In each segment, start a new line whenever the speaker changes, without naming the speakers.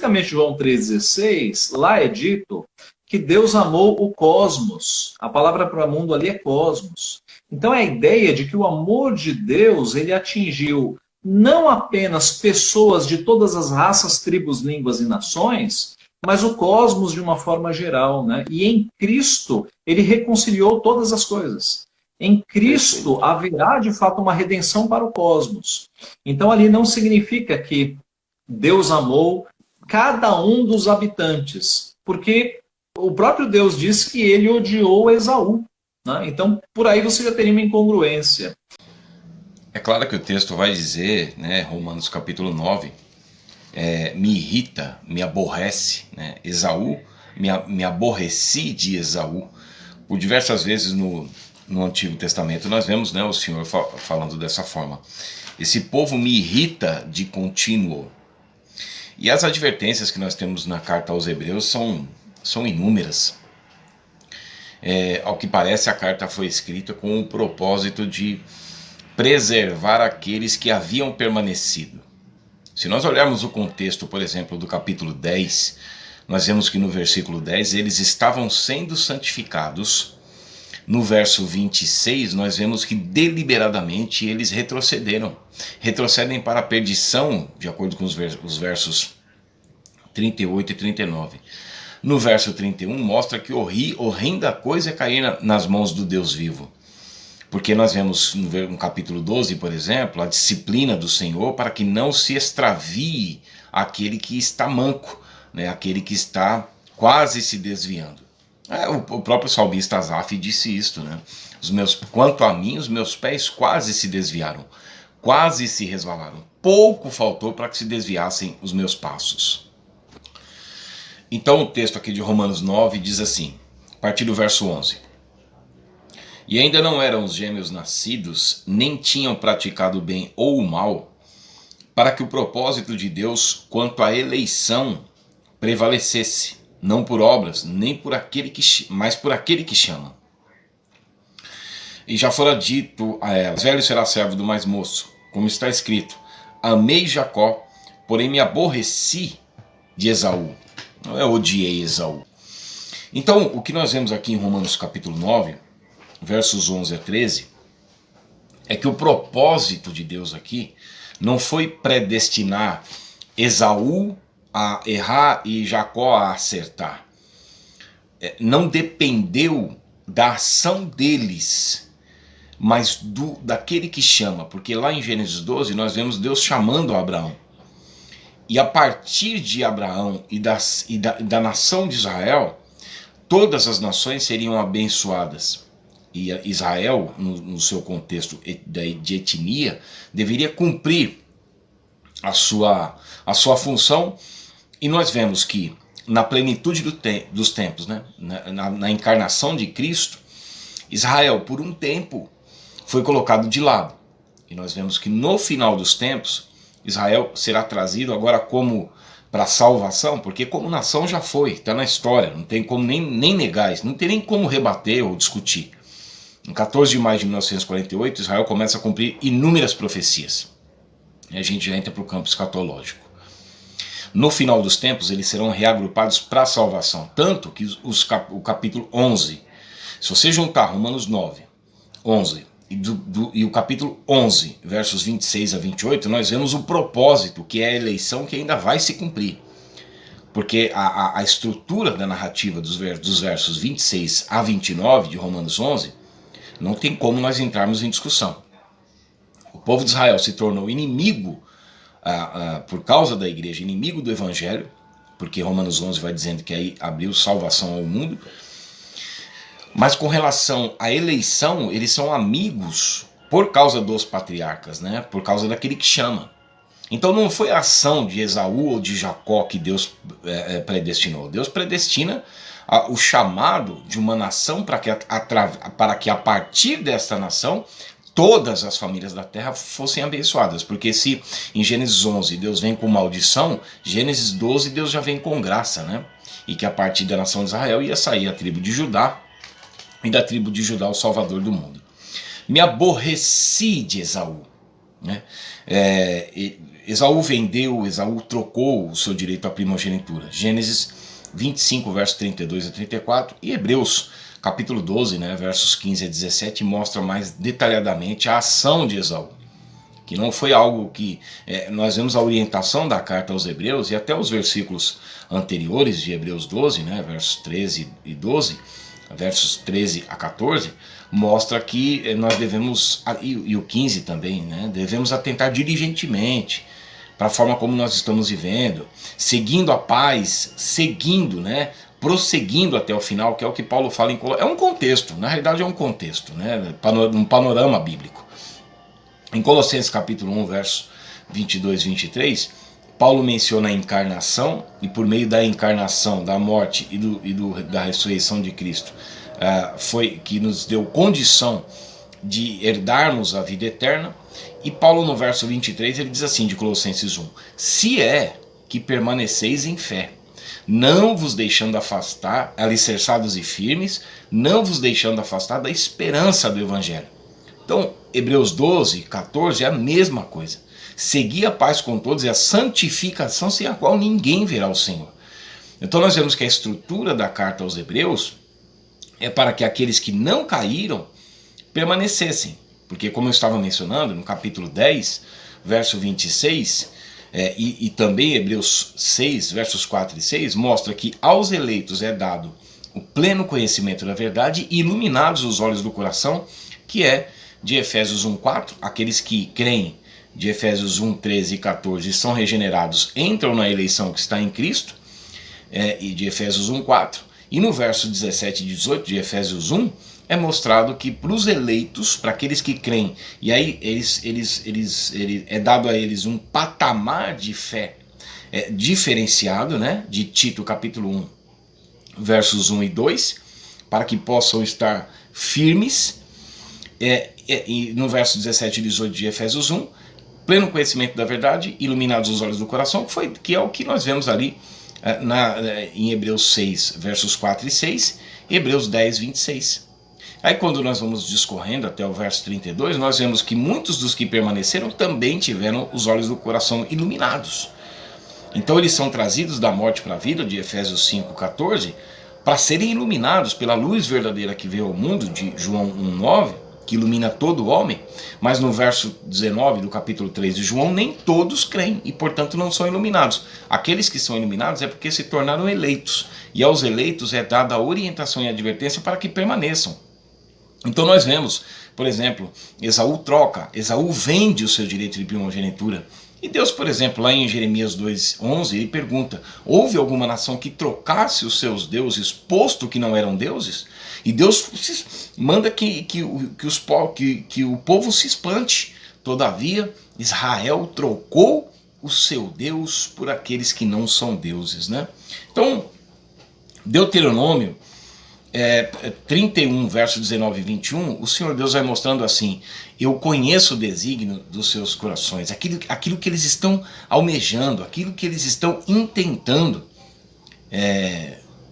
especificamente João 3,16, lá é dito que Deus amou o cosmos. A palavra para mundo ali é cosmos. Então é a ideia de que o amor de Deus ele atingiu não apenas pessoas de todas as raças, tribos, línguas e nações, mas o cosmos de uma forma geral, né? E em Cristo ele reconciliou todas as coisas. Em Cristo haverá de fato uma redenção para o cosmos. Então ali não significa que Deus amou cada um dos habitantes, porque o próprio Deus diz que ele odiou Esaú, né? Então por aí você já teria uma incongruência.
É claro que o texto vai dizer, né, Romanos capítulo 9, me irrita, me aborrece, né, Esaú, me aborreci de Esaú. Por diversas vezes no Antigo Testamento nós vemos, né, o Senhor falando dessa forma. Esse povo me irrita de contínuo. E as advertências que nós temos na carta aos Hebreus são inúmeras. Ao que parece, a carta foi escrita com o propósito de preservar aqueles que haviam permanecido. Se nós olharmos o contexto, por exemplo, do capítulo 10, nós vemos que no versículo 10 eles estavam sendo santificados. No verso 26 nós vemos que deliberadamente eles retrocederam. Retrocedem para a perdição, de acordo com os versos 38 e 39. No verso 31 mostra que horrenda coisa é cair nas mãos do Deus vivo. Porque nós vemos no capítulo 12, por exemplo, a disciplina do Senhor para que não se extravie aquele que está manco, né? Aquele que está quase se desviando. O próprio salmista Asaf disse isto, né? Quanto a mim, os meus pés quase se desviaram, quase se resvalaram. Pouco faltou para que se desviassem os meus passos. Então o texto aqui de Romanos 9 diz assim, a partir do verso 11. E ainda não eram os gêmeos nascidos, nem tinham praticado o bem ou o mal, para que o propósito de Deus quanto à eleição prevalecesse, não por obras, nem por mas por aquele que chama. E já fora dito a elas, velho será servo do mais moço, como está escrito, amei Jacó, porém me aborreci de Esaú. Não é odiei Esaú. Então, o que nós vemos aqui em Romanos capítulo 9, versos 11 a 13, é que o propósito de Deus aqui não foi predestinar Esaú a errar e Jacó a acertar. Não dependeu da ação deles, mas daquele que chama, porque lá em Gênesis 12 nós vemos Deus chamando Abraão. E a partir de Abraão e da nação de Israel, todas as nações seriam abençoadas. E Israel, no seu contexto de etnia, deveria cumprir a sua função. E nós vemos que na plenitude dos tempos, né, na encarnação de Cristo, Israel por um tempo foi colocado de lado. E nós vemos que no final dos tempos, Israel será trazido agora como para salvação, porque como nação já foi, está na história, não tem como nem negar isso, não tem nem como rebater ou discutir. Em 14 de maio de 1948, Israel começa a cumprir inúmeras profecias. E a gente já entra para o campo escatológico. No final dos tempos, eles serão reagrupados para a salvação. Tanto que o capítulo 11, se você juntar Romanos 9, 11 e o capítulo 11, versos 26 a 28, nós vemos o propósito, que é a eleição que ainda vai se cumprir. Porque a estrutura da narrativa dos versos 26 a 29 de Romanos 11, não tem como nós entrarmos em discussão. O povo de Israel se tornou inimigo por causa da igreja, inimigo do evangelho, porque Romanos 11 vai dizendo que aí abriu salvação ao mundo. Mas com relação à eleição, eles são amigos por causa dos patriarcas, né? Por causa daquele que chama. Então não foi a ação de Esaú ou de Jacó que Deus predestinou. Deus predestina o chamado de uma nação para que a partir desta nação todas as famílias da terra fossem abençoadas. Porque se em Gênesis 11 Deus vem com maldição, Gênesis 12 Deus já vem com graça, né? E que a partir da nação de Israel ia sair a tribo de Judá, e da tribo de Judá o Salvador do mundo. Me aborreci de Esaú. né? Esaú vendeu, Esaú trocou o seu direito à primogenitura. Gênesis 25, versos 32 a 34, e Hebreus capítulo 12, né, versos 15 a 17, mostra mais detalhadamente a ação de Esaú. Que não foi algo que... nós vemos a orientação da carta aos Hebreus, e até os versículos anteriores de Hebreus 12, né, versos 13 e 12, versos 13 a 14, mostra que nós devemos, e o 15 também, né, devemos atentar diligentemente para a forma como nós estamos vivendo, seguindo a paz, né, prosseguindo até o final, que é o que Paulo fala em Colossenses. É um contexto, na realidade é um contexto, né, um panorama bíblico. Em Colossenses capítulo 1, versos 22 e 23, Paulo menciona a encarnação, e por meio da encarnação, da morte e da ressurreição de Cristo, foi que nos deu condição de herdarmos a vida eterna. E Paulo no verso 23 ele diz assim, de Colossenses 1: se é que permaneceis em fé, não vos deixando afastar, alicerçados e firmes, não vos deixando afastar da esperança do Evangelho. Então, Hebreus 12, 14 é a mesma coisa. Segui a paz com todos e a santificação sem a qual ninguém verá o Senhor. Então nós vemos que a estrutura da carta aos Hebreus é para que aqueles que não caíram permanecessem. Porque, como eu estava mencionando, no capítulo 10, verso 26, e também Hebreus 6, versos 4 e 6, mostra que aos eleitos é dado o pleno conhecimento da verdade e iluminados os olhos do coração, que é de Efésios 1:4, aqueles que creem, de Efésios 1, 13 e 14, são regenerados, entram na eleição que está em Cristo, e de Efésios 1:4, e no verso 17 e 18 de Efésios 1, é mostrado que para os eleitos, para aqueles que creem, e aí é dado a eles um patamar de fé diferenciado, né, de Tito capítulo 1, versos 1 e 2, para que possam estar firmes, e no verso 17 e 18 de Efésios 1, pleno conhecimento da verdade, iluminados os olhos do coração, que é o que nós vemos ali em Hebreus 6, versos 4 e 6, e Hebreus 10, 26. Aí quando nós vamos discorrendo até o verso 32, nós vemos que muitos dos que permaneceram também tiveram os olhos do coração iluminados. Então eles são trazidos da morte para a vida, de Efésios 5, 14, para serem iluminados pela luz verdadeira que veio ao mundo, de João 1, 9, que ilumina todo homem. Mas no verso 19 do capítulo 3 de João, nem todos creem e portanto não são iluminados. Aqueles que são iluminados é porque se tornaram eleitos, e aos eleitos é dada a orientação e advertência para que permaneçam. Então nós vemos, por exemplo, Esaú vende o seu direito de primogenitura. E Deus, por exemplo, lá em Jeremias 2:11, ele pergunta: houve alguma nação que trocasse os seus deuses, posto que não eram deuses? E Deus manda que o povo se espante. Todavia, Israel trocou o seu Deus por aqueles que não são deuses, né? Então, Deuteronômio 31, verso 19 e 21, o Senhor Deus vai mostrando assim: eu conheço o desígnio dos seus corações, aquilo que eles estão almejando, aquilo que eles estão intentando.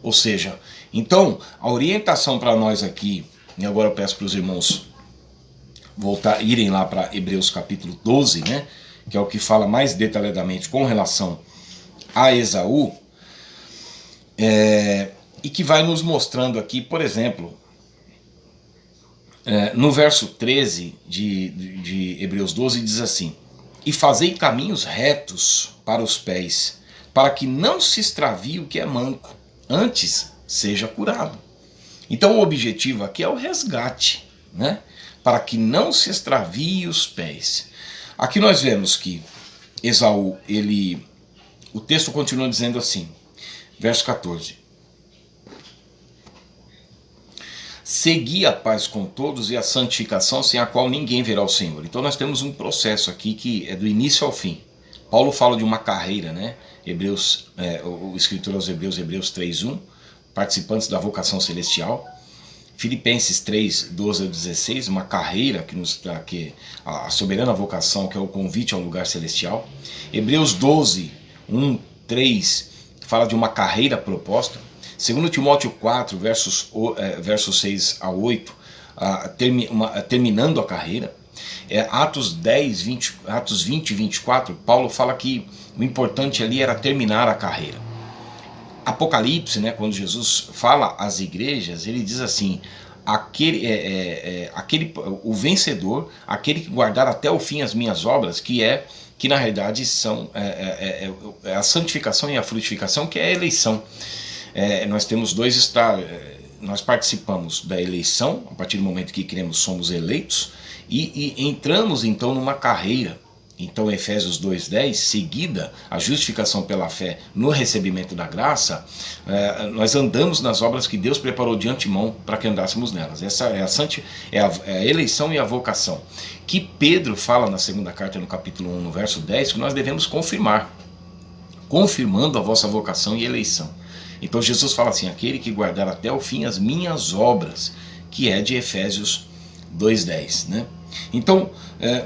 Ou seja, então a orientação para nós aqui, e agora eu peço para os irmãos irem lá para Hebreus capítulo 12, né, que é o que fala mais detalhadamente com relação a Esaú, e que vai nos mostrando aqui, por exemplo, no verso 13 de Hebreus 12 diz assim: e fazei caminhos retos para os pés, para que não se extravie o que é manco, antes seja curado. Então o objetivo aqui é o resgate, né? Para que não se extravie os pés. Aqui nós vemos que Esaú, o texto continua dizendo assim, verso 14: segui a paz com todos e a santificação sem a qual ninguém verá o Senhor. Então nós temos um processo aqui que é do início ao fim. Paulo fala de uma carreira, né? O escritor aos Hebreus, Hebreus 3:1, participantes da vocação celestial. Filipenses 3, 12 a 16, uma carreira que a soberana vocação, que é o convite ao lugar celestial. Hebreus 12, 1, 3, fala de uma carreira proposta. 2 Timóteo 4, versos 6 a 8, terminando a carreira. Atos 20 e 24, Paulo fala que o importante ali era terminar a carreira. Apocalipse, né, quando Jesus fala às igrejas, ele diz assim: o vencedor, aquele que guardar até o fim as minhas obras, que na realidade são a santificação e a frutificação, que é a eleição. Nós temos nós participamos da eleição, a partir do momento que cremos somos eleitos, e entramos então numa carreira. Então Efésios 2:10, seguida a justificação pela fé no recebimento da graça, nós andamos nas obras que Deus preparou de antemão para que andássemos nelas. Essa é a eleição e a vocação, que Pedro fala na segunda carta, no capítulo 1, no verso 10, que nós devemos confirmar, confirmando a vossa vocação e eleição. Então Jesus fala assim: aquele que guardar até o fim as minhas obras, que é de Efésios 2:10, né? Então,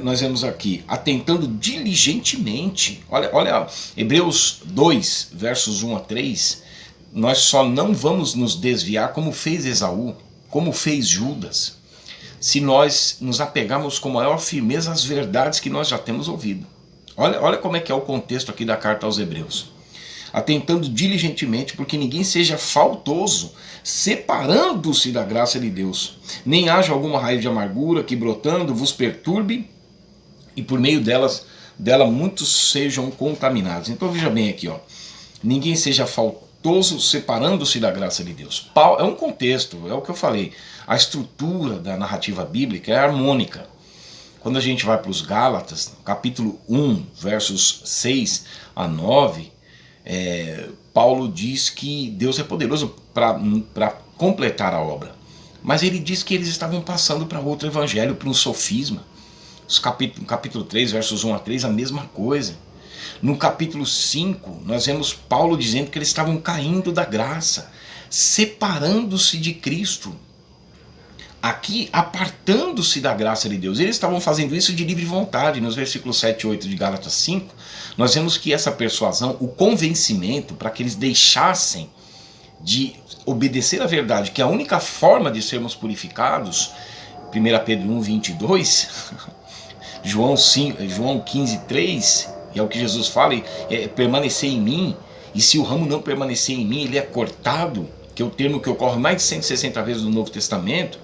nós vemos aqui, atentando diligentemente, olha Hebreus 2, versos 1 a 3, nós só não vamos nos desviar como fez Esaú, como fez Judas, se nós nos apegarmos com maior firmeza às verdades que nós já temos ouvido. Olha como é que é o contexto aqui da carta aos Hebreus. Atentando diligentemente, porque ninguém seja faltoso, separando-se da graça de Deus, nem haja alguma raiz de amargura que brotando vos perturbe, e por meio dela muitos sejam contaminados. Então veja bem aqui, ninguém seja faltoso, separando-se da graça de Deus. É um contexto, é o que eu falei, a estrutura da narrativa bíblica é harmônica. Quando a gente vai para os Gálatas, capítulo 1, versos 6 a 9, Paulo diz que Deus é poderoso para completar a obra, mas ele diz que eles estavam passando para outro evangelho, para um sofisma. No capítulo 3, versos 1 a 3, a mesma coisa. No capítulo 5, nós vemos Paulo dizendo que eles estavam caindo da graça, separando-se de Cristo, aqui apartando-se da graça de Deus. Eles estavam fazendo isso de livre vontade. Nos versículos 7 e 8 de Gálatas 5, nós vemos que essa persuasão, o convencimento para que eles deixassem de obedecer à verdade, que é a única forma de sermos purificados, 1 Pedro 1, 22, João 15, 3, é o que Jesus fala, permanecer em mim, e se o ramo não permanecer em mim, ele é cortado, que é o termo que ocorre mais de 160 vezes no Novo Testamento.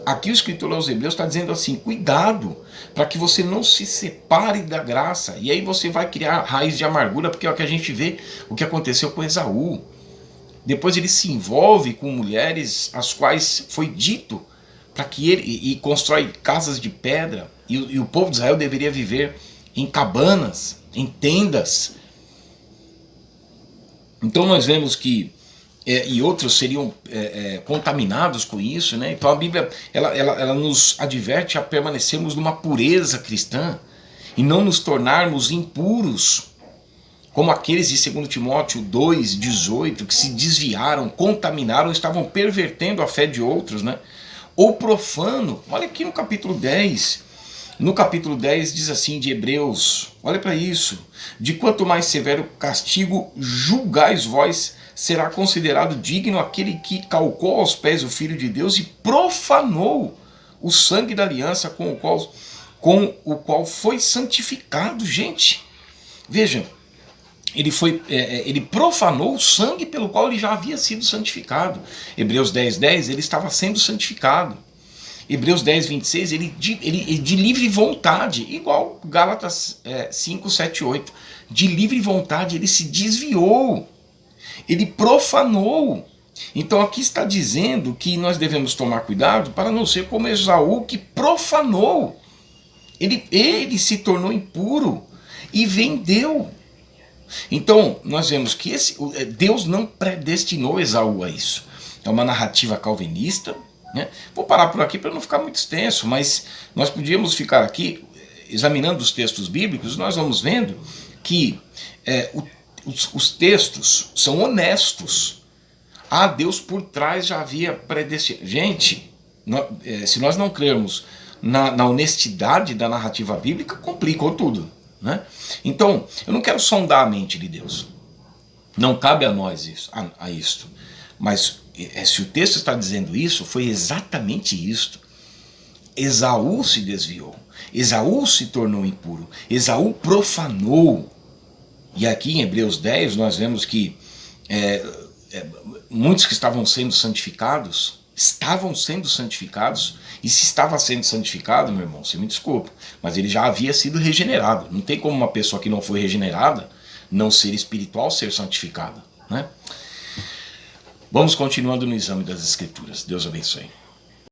Aqui o escritor aos Hebreus está dizendo assim: cuidado, para que você não se separe da graça, e aí você vai criar raiz de amargura, porque é o que a gente vê, o que aconteceu com Esaú. Depois ele se envolve com mulheres às quais foi dito para que e constrói casas de pedra, e o povo de Israel deveria viver em cabanas, em tendas. Então nós vemos que e outros seriam contaminados com isso, né? Então a Bíblia ela nos adverte a permanecermos numa pureza cristã e não nos tornarmos impuros, como aqueles de 2 Timóteo 2,18, que se desviaram, contaminaram, estavam pervertendo a fé de outros, né? Ou profano. Olha aqui no capítulo 10. No capítulo 10 diz assim de Hebreus, olha para isso: de quanto mais severo castigo julgais vós, será considerado digno aquele que calcou aos pés o Filho de Deus e profanou o sangue da aliança com o qual foi santificado. Gente, veja, ele profanou o sangue pelo qual ele já havia sido santificado. Hebreus 10:10, ele estava sendo santificado. Hebreus 10:26, ele de livre vontade, igual Gálatas 5, 7, 8, de livre vontade ele se desviou, ele profanou. Então aqui está dizendo que nós devemos tomar cuidado para não ser como Esaú, que profanou, ele se tornou impuro e vendeu. Então nós vemos que Deus não predestinou Esaú a isso. É uma narrativa calvinista, né? Vou parar por aqui para não ficar muito extenso, mas nós podíamos ficar aqui examinando os textos bíblicos. Nós vamos vendo que os textos são honestos. Deus por trás já havia predestinado. Gente, se nós não crermos na honestidade da narrativa bíblica, complicou tudo, né? Então, eu não quero sondar a mente de Deus. Não cabe a nós isto. Mas se o texto está dizendo isso, foi exatamente isto. Esaú se desviou. Esaú se tornou impuro. Esaú profanou. E aqui em Hebreus 10 nós vemos que muitos que estavam sendo santificados, e se estava sendo santificado, meu irmão, você me desculpa, mas ele já havia sido regenerado. Não tem como uma pessoa que não foi regenerada não ser espiritual, ser santificada, né? Vamos continuando no exame das Escrituras. Deus abençoe.